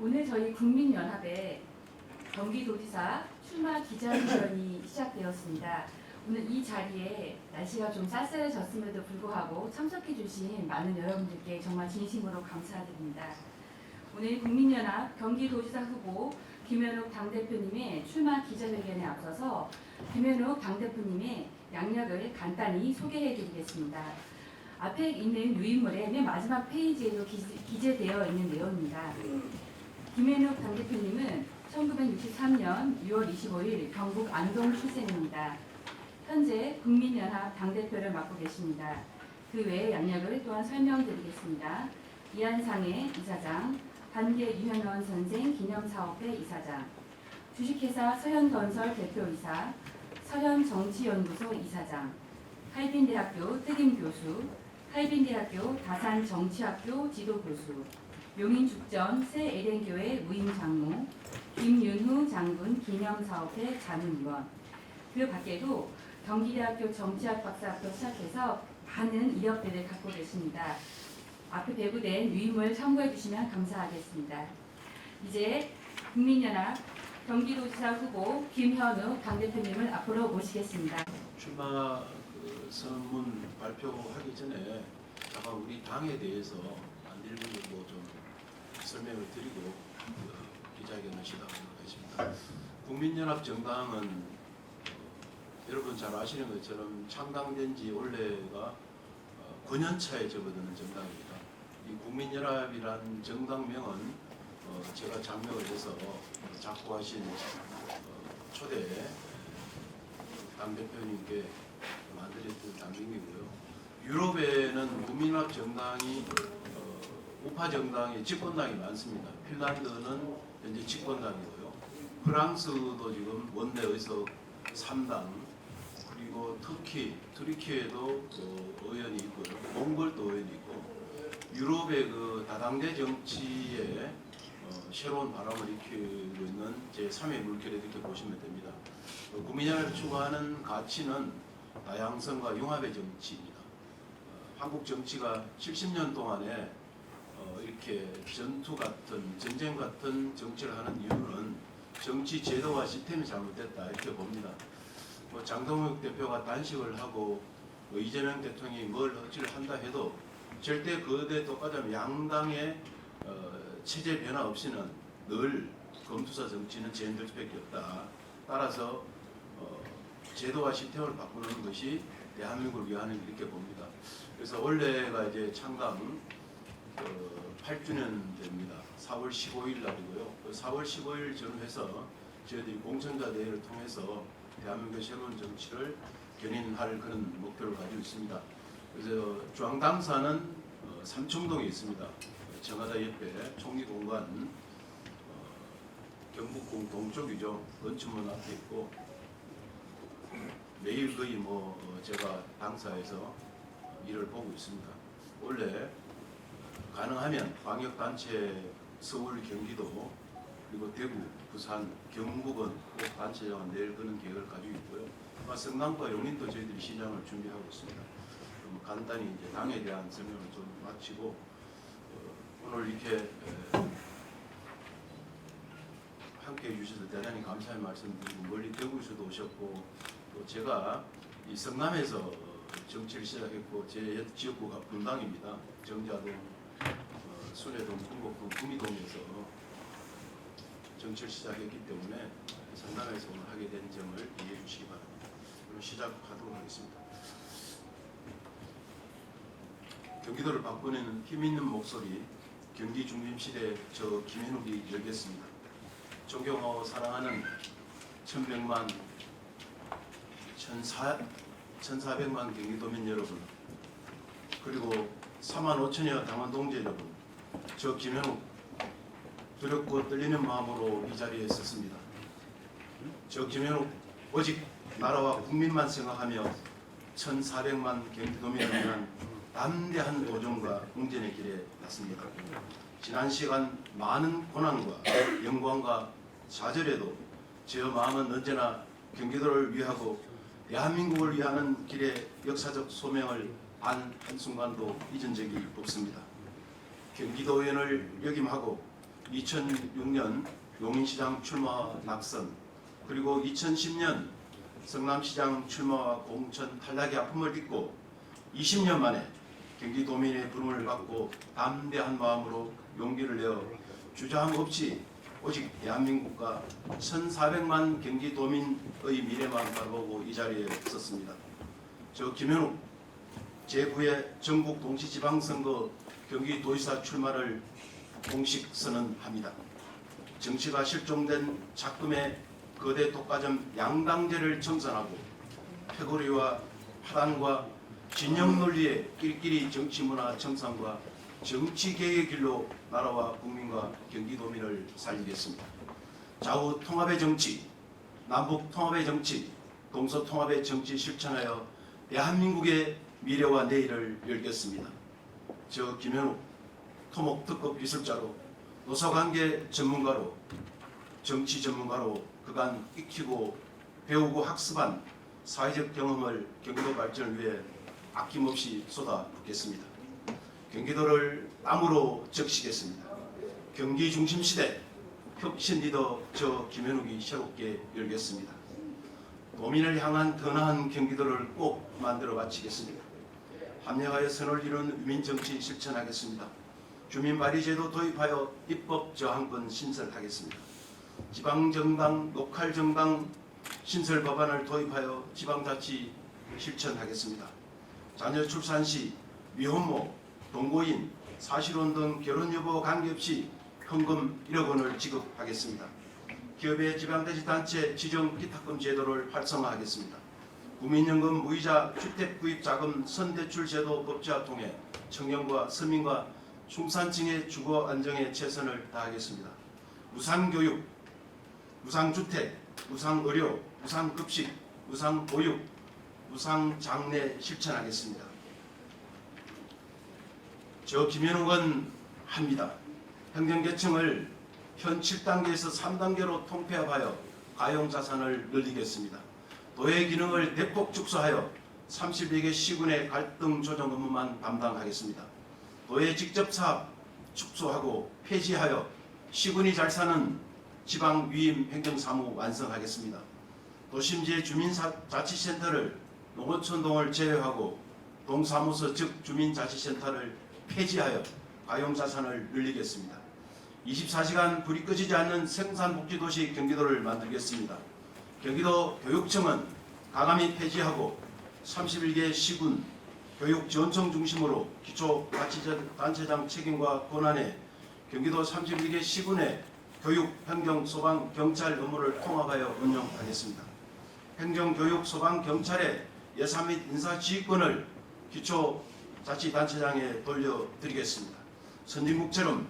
오늘 저희 국민연합의 경기도지사 출마 기자회견이 시작되었습니다. 오늘 이 자리에 날씨가 좀 쌀쌀해졌음에도 불구하고 참석해주신 많은 여러분들께 정말 진심으로 감사드립니다. 오늘 국민연합 경기도지사 후보 김현욱 당대표님의 출마 기자회견에 앞서서 김현욱 당대표님의 양력을 간단히 소개해드리겠습니다. 앞에 있는 유인물의 맨 마지막 페이지에도 기재되어 있는 내용입니다. 김현욱 당대표님은 1963년 6월 25일 경북 안동 출생입니다. 현재 국민연합 당대표를 맡고 계십니다. 그 외의 양력을 또한 설명드리겠습니다. 이한상의 이사장, 단계 유현원 선생 기념사업회 이사장, 주식회사 서현건설 대표이사, 서현정치연구소 이사장, 할빈대학교 특임교수, 할빈대학교 다산정치학교 지도교수, 용인죽전 새 에덴교회 무임장로, 김윤후 장군 기념사업회 자문위원, 그 밖에도 경기대학교 정치학 박사부터 시작해서 많은 이력들을 갖고 계십니다. 앞에 배부된 유인물 참고해 주시면 감사하겠습니다. 이제 국민연합 경기도지사 후보 김현욱 당대표님을 앞으로 모시겠습니다. 출마 선문 발표하기 전에 잠깐 우리 당에 대해서 한 1분 정도 좀 설명을 드리고 기자회견을 시작하도록 하겠습니다. 국민연합 정당은 여러분 잘 아시는 것처럼 창당된 지 올해가 9년 차에 접어드는 정당입니다. 이 국민연합이란 정당명은 제가 장명을 해서 작고하신 초대 당대표님께 만들었던 당명이고요. 유럽에는 국민연합 정당이 우파 정당이 집권당이 많습니다. 핀란드는 현재 집권당이고요. 프랑스도 지금 원내 의석 3당, 그리고 터키에도 의원이 있고요. 몽골도 의원이 있고, 유럽의 그 다당제 정치에 새로운 바람을 일으키고 있는 제3의 물결 이렇게 보시면 됩니다. 국민연합이 추구하는 가치는 다양성과 융합의 정치입니다. 한국 정치가 70년 동안에 이렇게 전투 같은 전쟁 같은 정치를 하는 이유는 정치 제도와 시스템이 잘못됐다 이렇게 봅니다. 장동혁 대표가 단식을 하고 이재명 대통령이 뭘 어찌를 한다 해도 절대 그에 똑같으면 양당의 체제 변화 없이는 늘 검투사 정치는 재현될 수밖에 없다. 따라서 제도와 시스템을 바꾸는 것이 대한민국을 위하는 이렇게 봅니다. 그래서 올해가 이제 창당 8주년 됩니다. 4월 15일 날이고요. 4월 15일 전후해서 저희들이 공천자 대회를 통해서 대한민국의 새로운 정치를 견인할 그런 목표를 가지고 있습니다. 그래서 중앙당사는 삼청동에 있습니다. 정하다 옆에 총리공간 경북궁 동쪽이죠. 건축문 앞에 있고 매일 거의 제가 당사에서 일을 보고 있습니다. 원래 가능하면 광역단체 서울, 경기도, 그리고 대구, 부산, 경북은 꼭 단체장을 낼 그런 계획을 가지고 있고요. 성남과 용인도 저희들이 시장을 준비하고 있습니다. 그럼 간단히 이제 당에 대한 설명을 좀 마치고 오늘 이렇게 함께 해주셔서 대단히 감사의 말씀드리고 멀리 대구에서도 오셨고 또 제가 이 성남에서 정치를 시작했고 제 지역구가 분당입니다. 정자동, 순회동, 군곡동, 구미동에서 정치를 시작했기 때문에 성남에서 오늘 하게 된 점을 이해해 주시기 바랍니다. 그럼 시작하도록 하겠습니다. 경기도를 바꾸는 힘있는 목소리, 경기 중심시대 저 김현욱이 열겠습니다. 존경하고 사랑하는 1100만, 1400만 경기도민 여러분, 그리고 4만 5천여 당원 동지 여러분, 저 김현욱 두렵고 떨리는 마음으로 이 자리에 섰습니다. 저 김현욱 오직 나라와 국민만 생각하며 1400만 경기도민을 위한 담대한 도전과 공전의 길에 났습니다. 지난 시간 많은 고난과 영광과 좌절에도 제 마음은 언제나 경기도를 위하고 대한민국을 위하는 길의 역사적 소명을 한순간도 잊은 적이 없습니다. 경기도의원을 역임하고 2006년 용인시장 출마 낙선, 그리고 2010년 성남시장 출마와 공천 탈락의 아픔을 딛고 20년 만에 경기도민의 부름을 받고 담대한 마음으로 용기를 내어 주저함 없이 오직 대한민국과 1,400만 경기도민의 미래만 바라보고 이 자리에 섰습니다. 저 김현욱 제9회 전국 동시지방선거 경기도지사 출마를 공식 선언합니다. 정치가 실종된 작금의 거대 독과점 양당제를 청산하고 패거리와 파단과 진영 논리의 끼리끼리 정치문화 청산과 정치개혁의 길로 나라와 국민과 경기도민을 살리겠습니다. 좌우 통합의 정치, 남북 통합의 정치, 동서 통합의 정치 실천하여 대한민국의 미래와 내일을 열겠습니다. 저 김현욱 토목특급 기술자로 노사관계 전문가로 정치 전문가로 그간 익히고 배우고 학습한 사회적 경험을 경기도 발전을 위해 아낌없이 쏟아붓겠습니다. 경기도를 땀으로 적시겠습니다. 경기 중심 시대 혁신 리더 저 김현욱이 새롭게 열겠습니다. 도민을 향한 더 나은 경기도를 꼭 만들어 바치겠습니다. 합력하여 선을 이룬 위민정치 실천하겠습니다. 주민발의제도 도입하여 입법 저항권 신설하겠습니다. 지방정당, 로컬정당 신설 법안을 도입하여 지방자치 실천하겠습니다. 자녀 출산 시 미혼모, 동거인, 사실혼 등 결혼 여부 관계없이 현금 1억 원을 지급하겠습니다. 기업의 지방자치단체 지정 기탁금 제도를 활성화하겠습니다. 국민연금 무이자 주택구입자금 선대출 제도 법제화 통해 청년과 서민과 중산층의 주거 안정에 최선을 다하겠습니다. 무상교육, 무상주택, 무상의료, 무상급식, 무상보육, 무상장례 실천하겠습니다. 저 김현욱은 합니다. 행정계층을 현 7단계에서 3단계로 통폐합하여 가용자산을 늘리겠습니다. 도의 기능을 대폭 축소하여 32개 시군의 갈등 조정 업무만 담당하겠습니다. 도의 직접 사업 축소하고 폐지하여 시군이 잘 사는 지방 위임 행정사무 완성하겠습니다. 도심지의 주민자치센터를 농어촌동을 제외하고 동사무소 즉 주민자치센터를 폐지하여 가용자산을 늘리겠습니다. 24시간 불이 꺼지지 않는 생산복지도시 경기도를 만들겠습니다. 경기도 교육청은 가감히 폐지하고 31개 시군 교육지원청 중심으로 기초자치단체장 책임과 권한에 경기도 31개 시군의 교육, 행정, 소방, 경찰 업무를 통합하여 운영하겠습니다. 행정, 교육, 소방, 경찰의 예산 및 인사지휘권을 기초자치단체장에 돌려드리겠습니다. 선진국처럼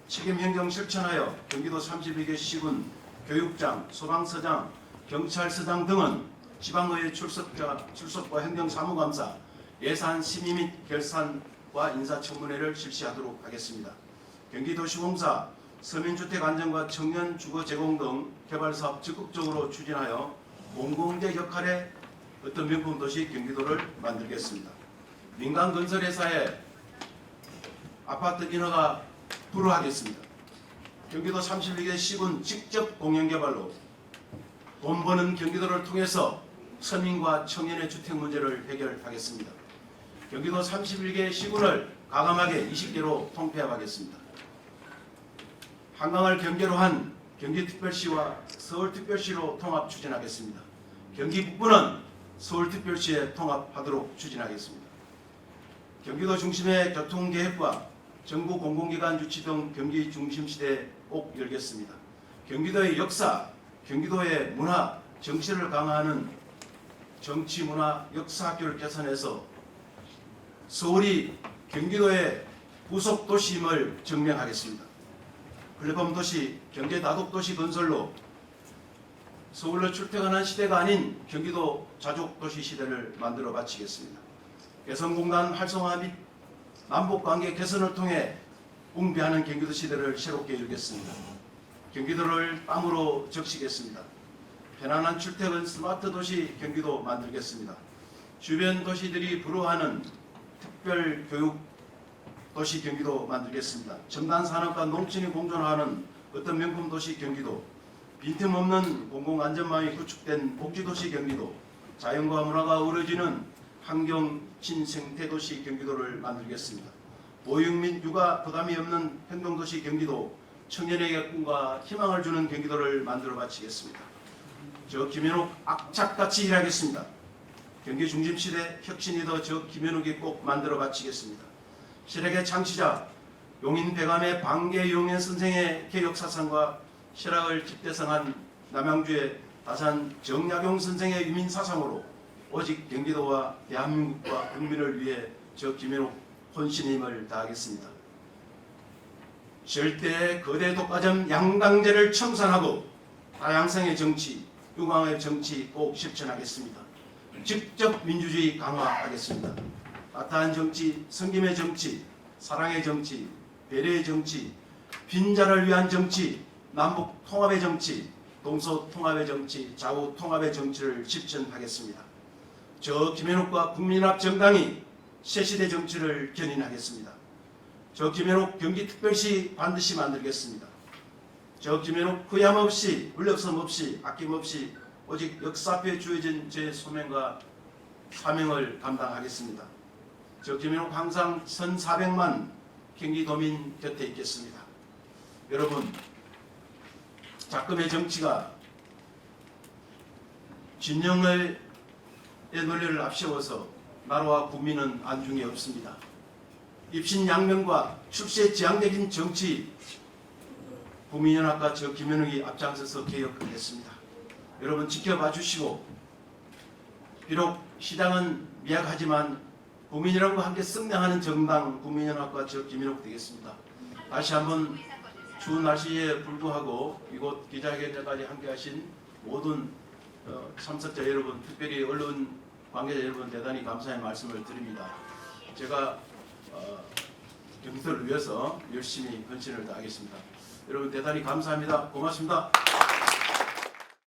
책임행정 실천하여 경기도 32개 시군 교육장, 소방서장, 경찰서장 등은 지방의회 출석과 행정사무감사, 예산 심의 및 결산과 인사청문회를 실시하도록 하겠습니다. 경기도시공사, 서민주택안정과 청년주거 제공 등 개발사업 적극적으로 추진하여 공공재 역할의 어떤 명품도시 경기도를 만들겠습니다. 민간건설회사의 아파트 인허가 불허하겠습니다. 경기도 32개 시군 직접 공영개발로 돈 버는 경기도를 통해서 서민과 청년의 주택 문제를 해결하겠습니다. 경기도 31개 시군을 과감하게 20개로 통폐합하겠습니다. 한강을 경계로 한 경기특별시와 서울특별시로 통합 추진하겠습니다. 경기 북부는 서울특별시에 통합하도록 추진하겠습니다. 경기도 중심의 교통계획과 정부 공공기관 유치 등 경기 중심시대 꼭 열겠습니다. 경기도의 역사, 경기도의 문화, 정치를 강화하는 정치문화 역사학교를 개선해서 서울이 경기도의 부속 도시임을 증명하겠습니다. 플랫폼 도시, 경제 다독 도시 건설로 서울로 출퇴근한 시대가 아닌 경기도 자족 도시 시대를 만들어 바치겠습니다. 개성공단 활성화 및 남북관계 개선을 통해 웅비하는 경기도 시대를 새롭게 열겠습니다. 경기도를 땀으로 적시겠습니다. 편안한 출퇴근 스마트 도시 경기도 만들겠습니다. 주변 도시들이 부러워하는 특별 교육 도시 경기도 만들겠습니다. 첨단 산업과 농촌이 공존하는 어떤 명품 도시 경기도, 빈틈없는 공공안전망이 구축된 복지도시 경기도, 자연과 문화가 어우러지는 환경 친생태도시 경기도를 만들겠습니다. 보육 및 육아 부담이 없는 행동도시 경기도, 청년에게 꿈과 희망을 주는 경기도를 만들어 바치겠습니다. 저 김현욱 악착같이 일하겠습니다. 경기 중심시대 혁신이더 저 김현욱이 꼭 만들어 바치겠습니다. 실학의 창시자 용인 백암의 방계용현 선생의 개혁사상과 실학을 집대성한 남양주의 다산 정약용 선생의 유민사상으로 오직 경기도와 대한민국과 국민을 위해 저 김현욱 혼신의 힘을 다하겠습니다. 절대 거대 독과점 양당제를 청산하고 다양성의 정치, 유광의 정치 꼭 실천하겠습니다. 직접 민주주의 강화하겠습니다. 따뜻한 정치, 섬김의 정치, 사랑의 정치, 배려의 정치, 빈자를 위한 정치, 남북 통합의 정치, 동서 통합의 정치, 좌우 통합의 정치를 실천하겠습니다. 저 김현욱과 국민연합 정당이 새시대 정치를 견인하겠습니다. 저 김현욱 경기특별시 반드시 만들겠습니다. 저 김현욱 후회함 없이, 물력섬 없이, 아낌없이 오직 역사표에 주어진 제 소명과 사명을 감당하겠습니다. 저 김현욱 항상 1,400만 경기도민 곁에 있겠습니다. 여러분, 작금의 정치가 진영의 논리를 앞세워서 나라와 국민은 안중에 없습니다. 입신양명과 출세 지향적인 정치, 국민연합과 저 김현욱이 앞장서서 개혁하겠습니다. 여러분 지켜봐 주시고, 비록 시당은 미약하지만 국민연합과 함께 성장하는 정당 국민연합과 저 김현욱 되겠습니다. 다시 한번 추운 날씨에 불구하고 이곳 기자회견까지 함께하신 모든 참석자 여러분, 특별히 언론 관계자 여러분 대단히 감사의 말씀을 드립니다. 제가 경기도를 위해서 열심히 헌신을 다하겠습니다. 여러분 대단히 감사합니다. 고맙습니다.